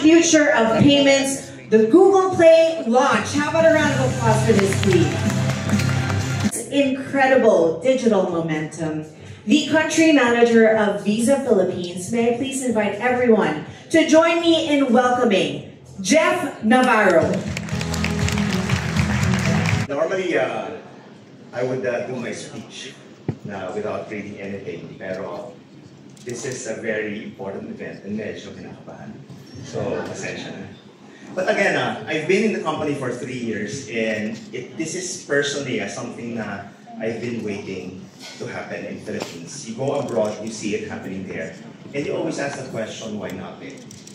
future of payments, the Google Play launch. How about a round of applause for this, please? Incredible digital momentum. The country manager of Visa Philippines, may I please invite everyone to join me in welcoming Jeff Navarro. Normally, I would do my speech without reading anything, pero this is a very important event and medyo kinakabahan. So, pasensya na. But again, I've been in the company for 3 years, and this is personally something na I've been waiting to happen in Philippines. You go abroad, you see it happening there, and you always ask the question, why not?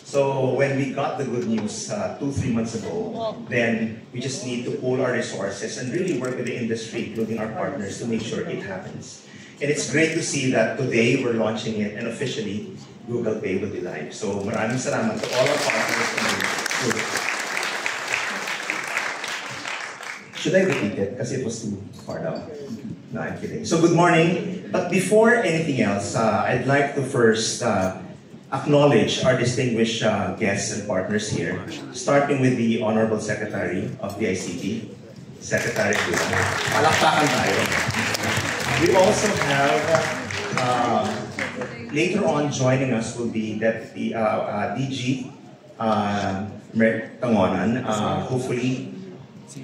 So when we got the good news 2-3 months ago, then we just need to pool our resources and really work with the industry, including our partners, to make sure it happens. And it's great to see that today we're launching it, and officially Google Pay will be live. So maraming salamat to all our partners. Should I repeat it? Because it was too far down. No, I'm kidding. So good morning. But before anything else, I'd like to first acknowledge our distinguished guests and partners here, starting with the Honorable Secretary of the ICT, Secretary Buda. Palakpakan tayo. We also have, later on joining us will be Deputy DG Merck Tangonan. Hopefully,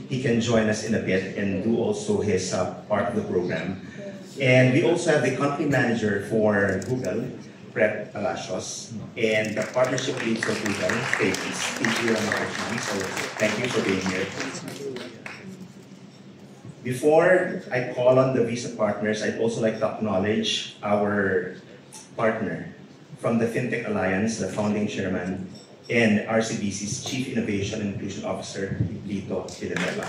he can join us in a bit and do also his part of the program. And we also have the country manager for Google, Brett Palacios, and the partnership lead for Google, Payments, P.G. Ramakrishnan. So thank you for being here. Before I call on the Visa partners, I'd also like to acknowledge our partner from the FinTech Alliance, the founding chairman, and RCBC's Chief Innovation and Inclusion Officer, Lito Villanueva.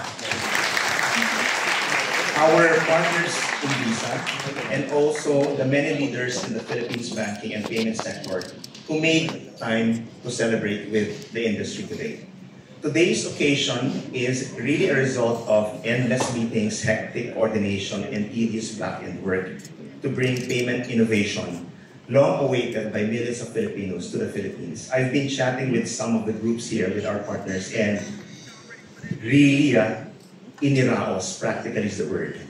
Our partners in Visa, and also the many leaders in the Philippines banking and payment sector who made time to celebrate with the industry today. Today's occasion is really a result of endless meetings, hectic coordination, and tedious back-end work to bring payment innovation, long awaited by millions of Filipinos, to the Philippines. I've been chatting with some of the groups here, with our partners, and really, iniraos, practically is the word.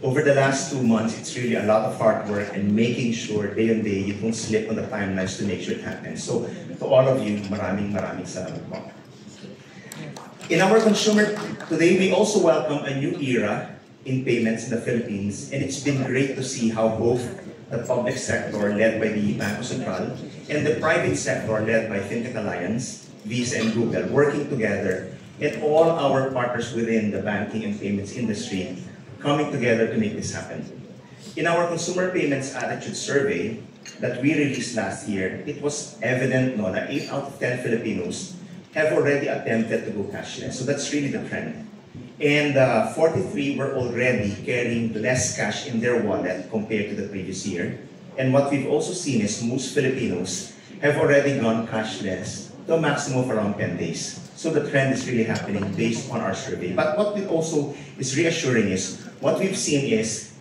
Over the last 2 months, it's really a lot of hard work and making sure day on day you don't slip on the timelines to make sure it happens. So, to all of you, maraming salamat po. In our consumer, today we also welcome a new era in payments in the Philippines, and it's been great to see how both the public sector led by the Bangko Sentral and the private sector led by FinTech Alliance, Visa and Google working together, and all our partners within the banking and payments industry coming together to make this happen. In our consumer payments attitude survey that we released last year, it was evident that 8 out of 10 Filipinos have already attempted to go cashless. So that's really the trend. And 43 were already carrying less cash in their wallet compared to the previous year. And what we've also seen is most Filipinos have already gone cashless to a maximum of around 10 days. So the trend is really happening based on our survey. But what we also is reassuring is, what we've seen is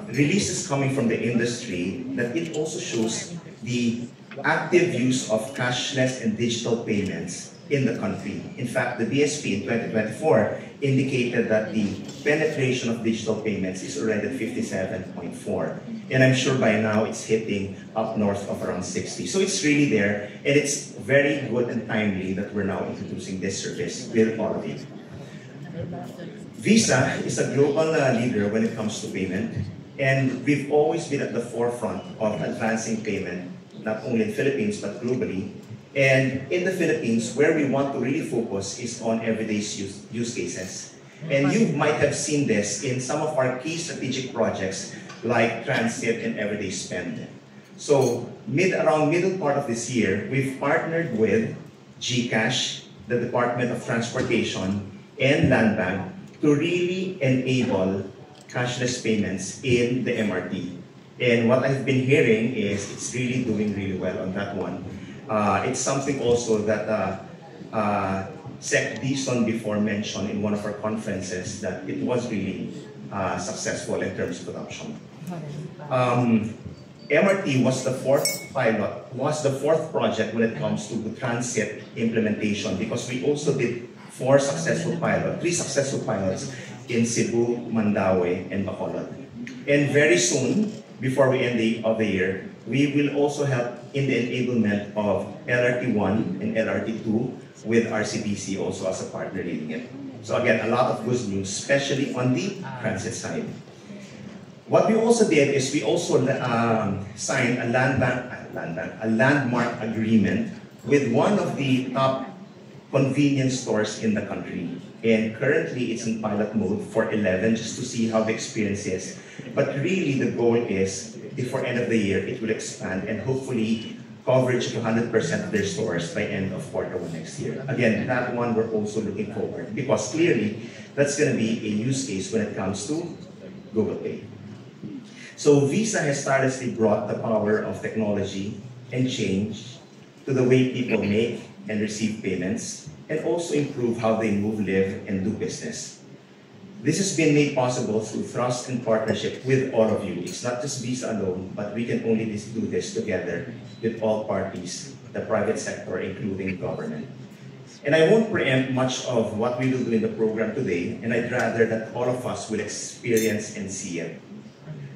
releases coming from the industry that it also shows the active use of cashless and digital payments in the country. In fact, the BSP in 2024 indicated that the penetration of digital payments is already at 57.4. And I'm sure by now it's hitting up north of around 60. So it's really there, and it's very good and timely that we're now introducing this service with all of you. Visa is a global leader when it comes to payment, and we've always been at the forefront of advancing payment, not only in Philippines but globally. And in the Philippines, where we want to really focus is on everyday use cases. And you might have seen this in some of our key strategic projects like transit and everyday spend. So around middle part of this year, we've partnered with GCash, the Department of Transportation, and Land Bank to really enable cashless payments in the MRT. And what I've been hearing is it's really doing really well on that one. It's something also that Sec Dison before mentioned in one of our conferences that it was really successful in terms of adoption. MRT was the fourth project when it comes to the transit implementation, because we also did three successful pilots in Cebu, Mandaue, and Bacolod. And very soon, before we end the year, we will also help in the enablement of LRT1 and LRT2 with RCBC also as a partner leading it. So again, a lot of good news, especially on the transit side. What we also did is we also signed a landmark agreement with one of the top convenience stores in the country. And currently it's in pilot mode for 11, just to see how the experience is. But really the goal is, before end of the year, it will expand and hopefully coverage to 100% of their stores by end of Q1 next year. Again, that one we're also looking forward, because clearly that's going to be a use case when it comes to Google Pay. So Visa has tirelessly brought the power of technology and change to the way people make and receive payments, and also improve how they move, live, and do business. This has been made possible through trust and partnership with all of you. It's not just Visa alone, but we can only do this together with all parties, the private sector, including government. And I won't preempt much of what we will do in the program today, and I'd rather that all of us will experience and see it.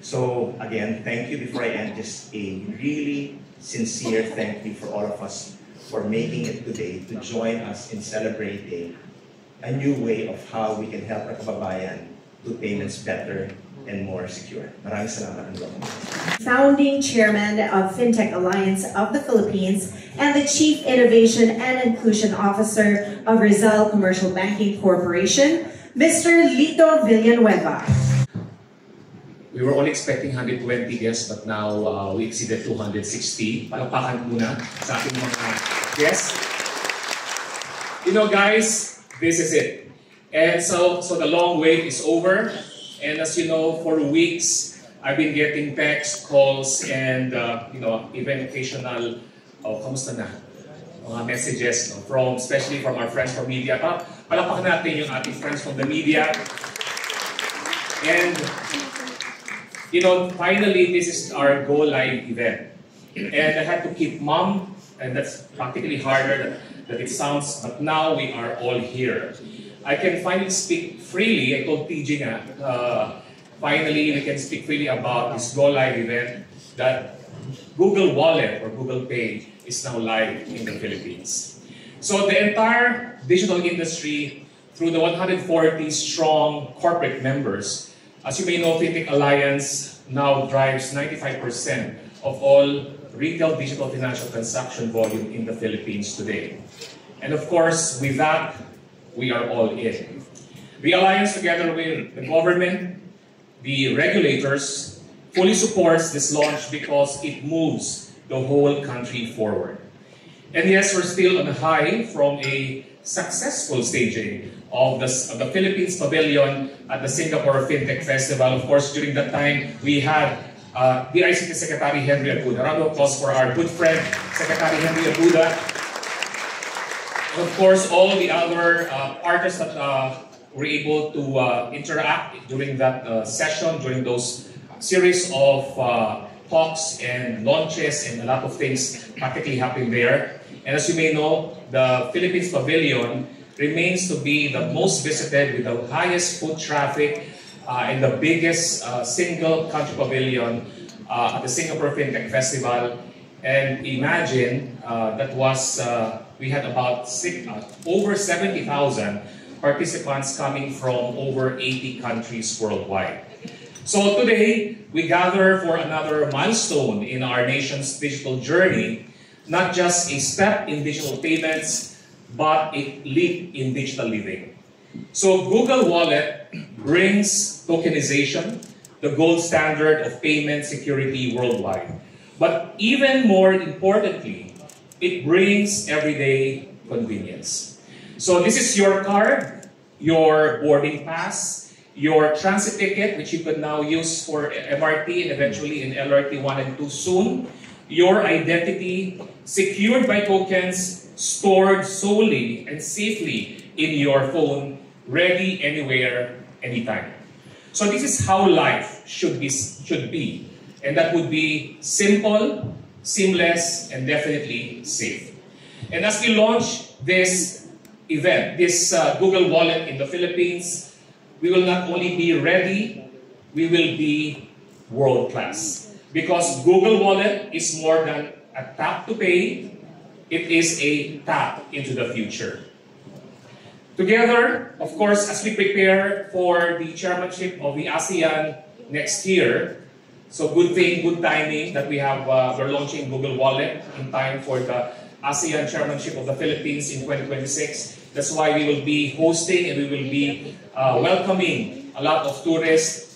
So again, thank you. Before I end, just a really sincere thank you for all of us for making it today to join us in celebrating a new way of how we can help our kababayan do payments better and more secure. Maraming salamat. Founding Chairman of FinTech Alliance of the Philippines and the Chief Innovation and Inclusion Officer of Rizal Commercial Banking Corporation, Mr. Lito Villanueva. We were only expecting 120 guests, but now we exceeded 260. Palakpakan muna sa ating mga guests. You know, guys, this is it. And so the long wait is over. And as you know, for weeks, I've been getting texts, calls, and even occasional, kamusta na? Mga messages, especially from our friends from media. Palakpakan natin yung ating friends from the media. And finally, this is our Go Live event. And I had to keep mum, and that's practically harder than it sounds, but now we are all here. I can finally speak freely. I told TG nga, finally we can speak freely about this Go Live event, that Google Wallet or Google Pay is now live in the Philippines. So the entire digital industry, through the 140 strong corporate members, as you may know, FinTech Alliance now drives 95% of all retail digital financial transaction volume in the Philippines today. And of course, with that, we are all in. The Alliance, together with the government, the regulators, fully supports this launch because it moves the whole country forward. And yes, we're still on a high from a successful staging of the Philippines Pavilion at the Singapore FinTech Festival. Of course, during that time, we had the ICT Secretary Henry Abuda. Round of applause for our good friend, Secretary Henry Abuda. And of course, all the other partners that were able to interact during that session, during those series of talks and launches, and a lot of things practically happening there. And as you may know, the Philippines Pavilion remains to be the most visited, with the highest foot traffic and the biggest single country pavilion at the Singapore FinTech Festival. And imagine, we had about over 70,000 participants coming from over 80 countries worldwide. So today, we gather for another milestone in our nation's digital journey, not just a step in digital payments, but a leap in digital living. So Google Wallet brings tokenization, the gold standard of payment security worldwide. But even more importantly, it brings everyday convenience. So this is your card, your boarding pass, your transit ticket, which you could now use for MRT and eventually in LRT 1 and 2 soon, your identity secured by tokens, stored solely and safely in your phone, ready anywhere, anytime. So this is how life should be. And that would be simple, seamless, and definitely safe. And as we launch this event, this Google Wallet in the Philippines, we will not only be ready, we will be world-class. Because Google Wallet is more than a tap to pay, it is a tap into the future. Together, of course, as we prepare for the chairmanship of the ASEAN next year, so good thing, good timing that we're launching Google Wallet in time for the ASEAN chairmanship of the Philippines in 2026. That's why we will be hosting and we will be welcoming a lot of tourists,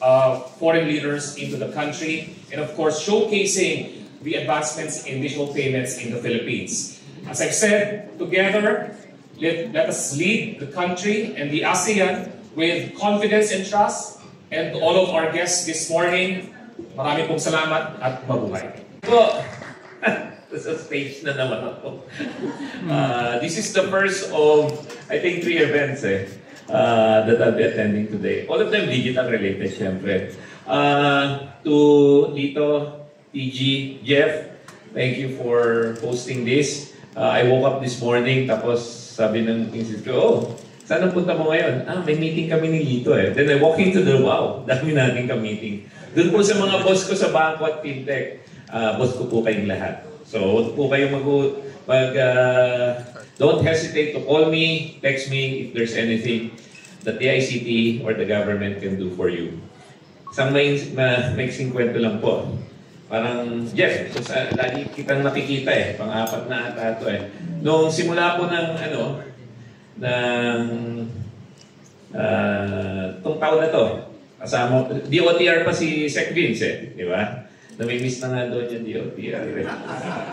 foreign leaders into the country, and of course showcasing the advancements in digital payments in the Philippines. As I've said, together, let us lead the country and the ASEAN with confidence and trust. And to all of our guests this morning, marami pong salamat at mabuhay. Po, sa stage na naman ako. This is the first of, I think, 3 events that I'll be attending today. All of them digital related, syempre. To Lito, TG, Jeff, thank you for hosting this. I woke up this morning, tapos sabi ng insist ko, oh, saan ang punta mo ngayon? May meeting kami ni Lito eh. Then I walk into the, wow, dami natin ka-meeting. Doon po sa mga boss ko sa bangko at fintech, boss ko po kayong lahat. So, huwag po kayong don't hesitate to call me, text me if there's anything that the ICT or the government can do for you. Isang maiksing kwento lang po. Parang, Jeff, lagi kitang nakikita eh, pang-apat na ata ito eh. Noong simula po ng, tong taon na to, kasama, DOTR pa si Sec Vince eh, di ba? Namimiss na nga doon yung DOTR.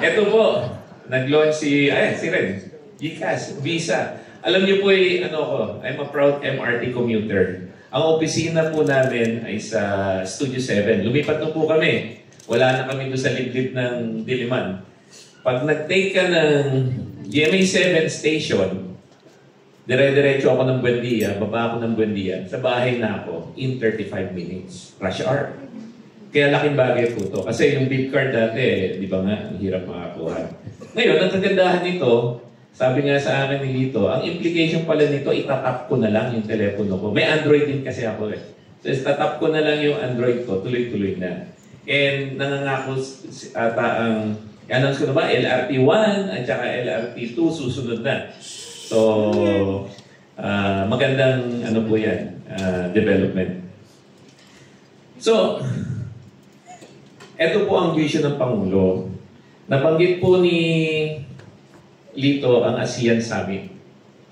Ito po, nag-launch si Ren, GCash, Visa. Alam niyo po I'm a proud MRT commuter. Ang opisina po namin ay sa Studio 7. Lumipat na po kami. Wala na kami doon sa liblib ng Diliman. Pag nag-take ka ng GMA 7 station, dire-diretso ako ng Buendia, baba ako ng Buendia, sa bahay na ako in 35 minutes. Rush hour. Kaya laking bagay po ito. Kasi yung beep card dati, di ba nga, hirap makakuha. Ngayon, ang kagandahan nito, sabi nga sa akin ni Lito, ang implication pala nito, itatap ko na lang yung telepono ko. May Android din kasi ako eh. So, itatap ko na lang yung Android ko, tuloy-tuloy na. And nangangako ata ang, announce ko na ba, LRT1 at saka LRT2 susunod na. So, magandang po yan, development. So, ito po ang vision ng Pangulo. Nabanggit po ni Lito ang ASEAN Summit.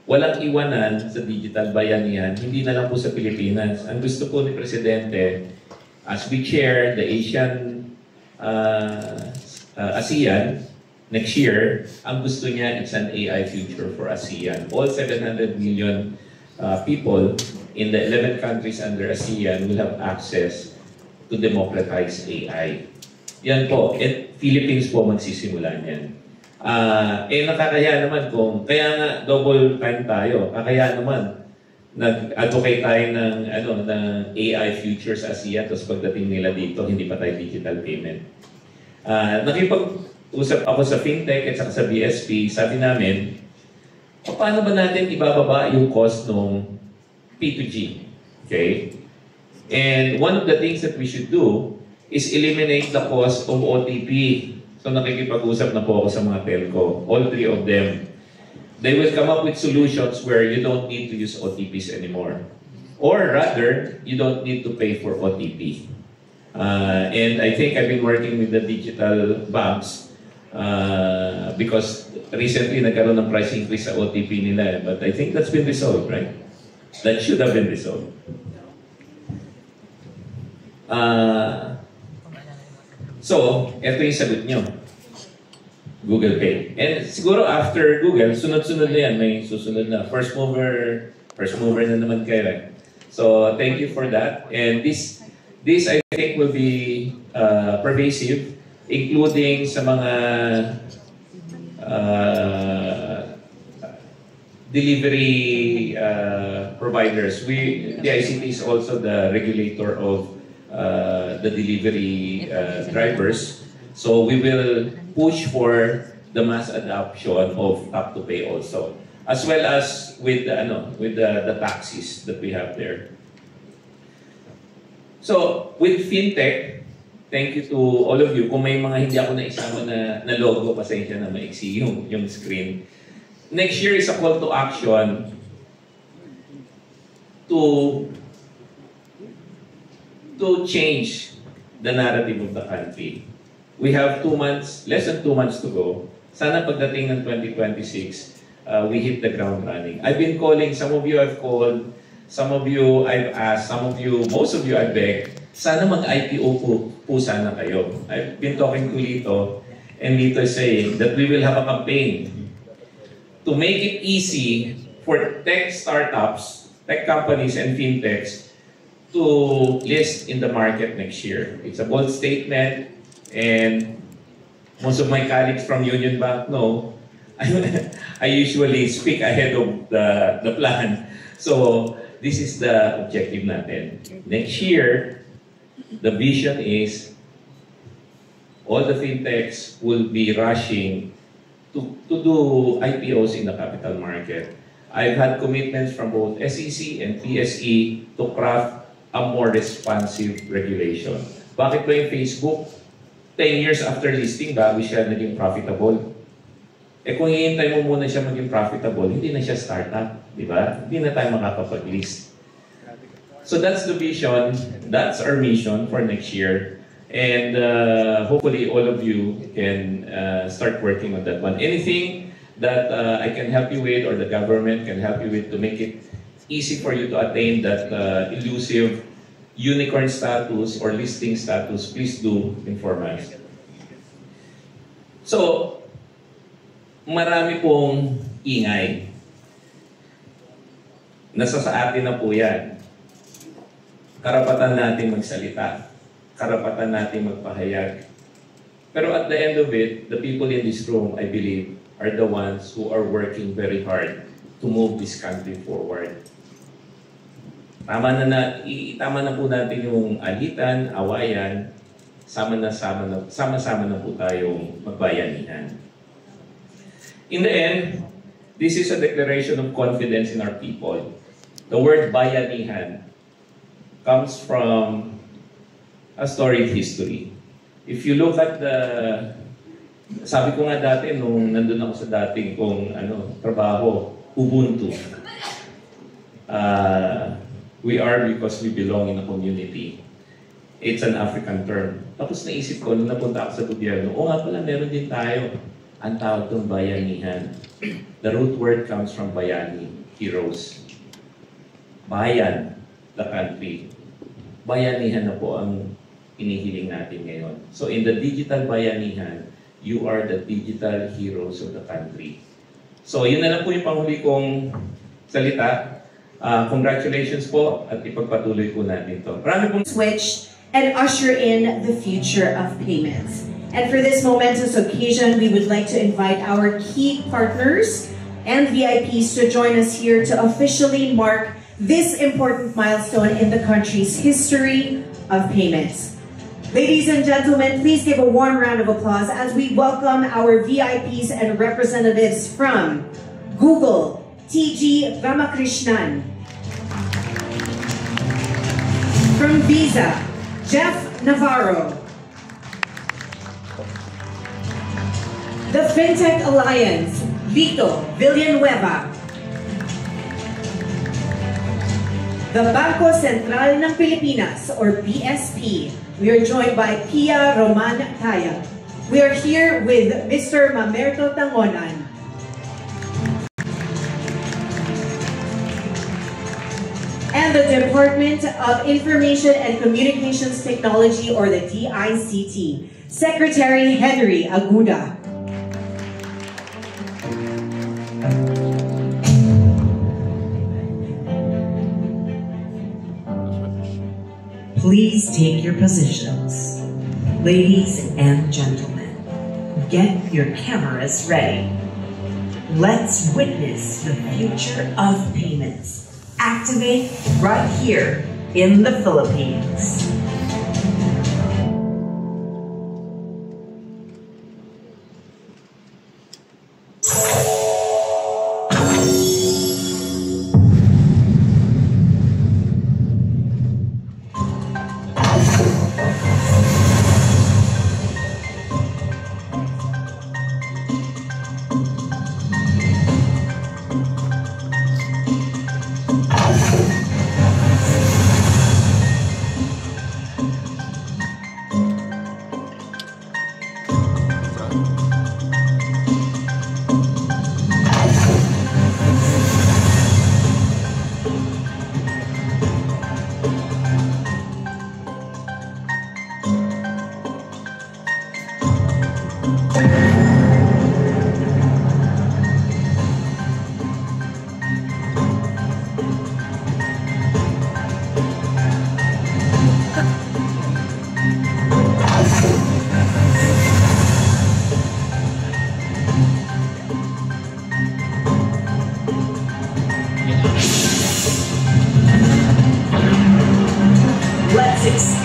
Walang iwanan sa digital bayanihan, hindi na lang po sa Pilipinas. Ang gusto po ni Presidente, as we chair the ASEAN next year, ang gusto niya is an AI future for ASEAN. All 700 million people in the 11 countries under ASEAN will have access to democratize AI. Yan po, at Philippines po magsisimula niyan. Nakakaya naman kaya nga double time tayo, kakaya naman nag-advocate tayo ng AI futures ASEAN, tapos pagdating nila dito, hindi pa tayo digital payment. Nakipag-usap ako sa fintech at sa BSP, sabi namin, paano ba natin ibababa yung cost ng P2G? Okay? And one of the things that we should do is eliminate the cost of OTP. So nakikipag-usap na po ako sa mga telco, all 3 of them. They will come up with solutions where you don't need to use OTPs anymore. Or rather, you don't need to pay for OTP. And I think I've been working with the digital banks because recently nagkaroon ng price increase sa OTP nila. But I think that's been resolved, right? That should have been resolved. So, ito yung sagot nyo. Google Pay. And siguro after Google, sunod-sunod na yan. May susunod na. First mover na naman kayo. So, thank you for that. And this I think will be pervasive, including sa mga delivery providers. The ICT is also the regulator of the delivery drivers. So we will push for the mass adoption of tap to pay also, as well as with the taxis that we have there. So with fintech, thank you to all of you. Kung may mga hindi ako naisama na logo, pasensya na maiksi yung screen. Next year is a call to action to change the narrative of the country. We have 2 months, less than 2 months to go. Sana pagdating ng 2026, we hit the ground running. I've been calling, some of you I've called, some of you I've asked, most of you I've begged, sana mag-IPO po sana kayo. I've been talking to Lito, and Lito is saying that we will have a campaign to make it easy for tech startups, tech companies, and fintechs to list in the market next year. It's a bold statement, and most of my colleagues from Union Bank know I usually speak ahead of the plan. So this is the objective natin. Next year, the vision is all the fintechs will be rushing to do IPOs in the capital market. I've had commitments from both SEC and PSE to craft a more responsive regulation. Bakit ba yung Facebook, 10 years after listing, bago siya naging profitable? Eh kung hihintay mo muna siya maging profitable, hindi na siya startup, di ba? Hindi na tayo makakapag-list. So that's the vision, that's our mission for next year. And hopefully all of you can start working on that one. Anything that I can help you with, or the government can help you with, to make it easy for you to attain that elusive unicorn status or listing status, please do inform us. So, marami pong ingay. Nasa sa atin na po yan. Karapatan natin magsalita. Karapatan natin magpahayag. Pero at the end of it, the people in this room, I believe, are the ones who are working very hard to move this country forward. Tama na po natin yung alitan, awayan, sama-sama na po tayong magbayanihan. In the end, this is a declaration of confidence in our people. The word bayanihan comes from a storied history. If you look at sabi ko nga dati, nung nandun ako sa dating trabaho, Ubuntu. We are because we belong in a community. It's an African term. Tapos naisip ko, nung napunta ako sa gobyerno, nga pala, meron din tayo. Ang tawag itong bayanihan. The root word comes from bayani, heroes. Bayan, the country. Bayanihan na po ang inihiling natin ngayon. So in the digital bayanihan, you are the digital heroes of the country. So yun na lang po yung panghuli kong salita. Congratulations po, at ipagpatuloy po natin ito. Marami pong switch and usher in the future of payments. And for this momentous occasion, we would like to invite our key partners and VIPs to join us here to officially mark this important milestone in the country's history of payments. Ladies and gentlemen, please give a warm round of applause as we welcome our VIPs and representatives from Google, TG Ramakrishnan. From Visa, Jeff Navarro. The FinTech Alliance, Lito Villanueva. The Bangko Sentral ng Pilipinas, or BSP. We are joined by Pia Roman Kaya. We are here with Mr. Mamerto Tangonan. And the Department of Information and Communications Technology, or the DICT, Secretary Henry Aguda. Please take your positions. Ladies and gentlemen, get your cameras ready. Let's witness the future of payments. Activate right here in the Philippines.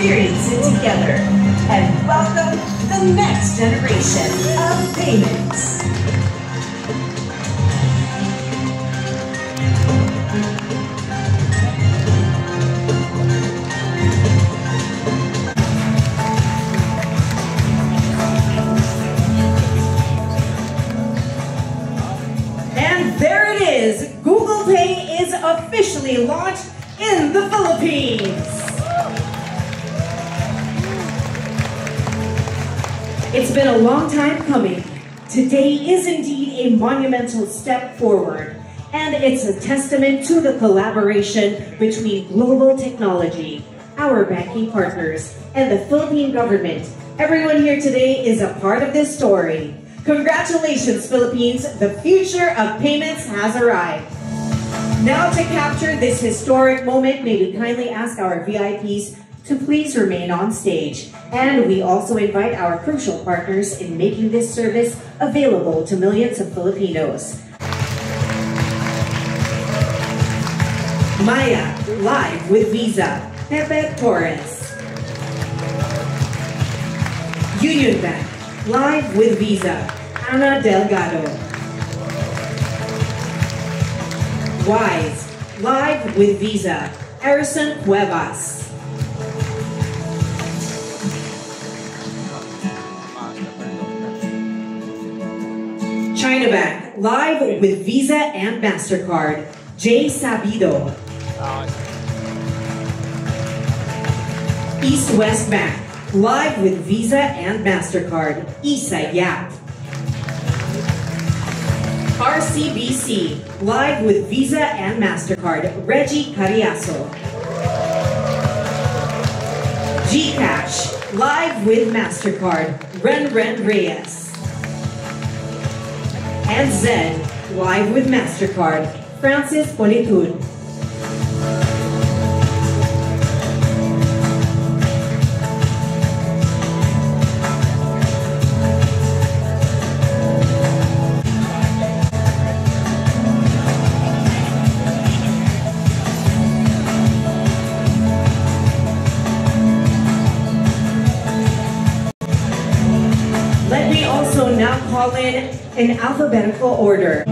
experience it together and welcome the next generation of payments. And there it is! Google Pay is officially launched in the Philippines! It's been a long time coming. Today is indeed a monumental step forward, and it's a testament to the collaboration between global technology, our banking partners, and the Philippine government. Everyone here today is a part of this story. Congratulations, Philippines! The future of payments has arrived. Now to capture this historic moment, may we kindly ask our VIPs to please remain on stage. And we also invite our crucial partners in making this service available to millions of Filipinos. Maya, live with Visa, Pepe Torres. Union Bank, live with Visa, Ana Delgado. Wise, live with Visa, Erison Cuevas. China Bank, live with Visa and MasterCard, Jay Sabido. East West Bank, live with Visa and MasterCard, Isa Yap. RCBC, live with Visa and MasterCard, Reggie Cariaso. GCash, live with MasterCard, Ren Reyes. And Zed, live with MasterCard, Francis Politud. Let me also now call in alphabetical order.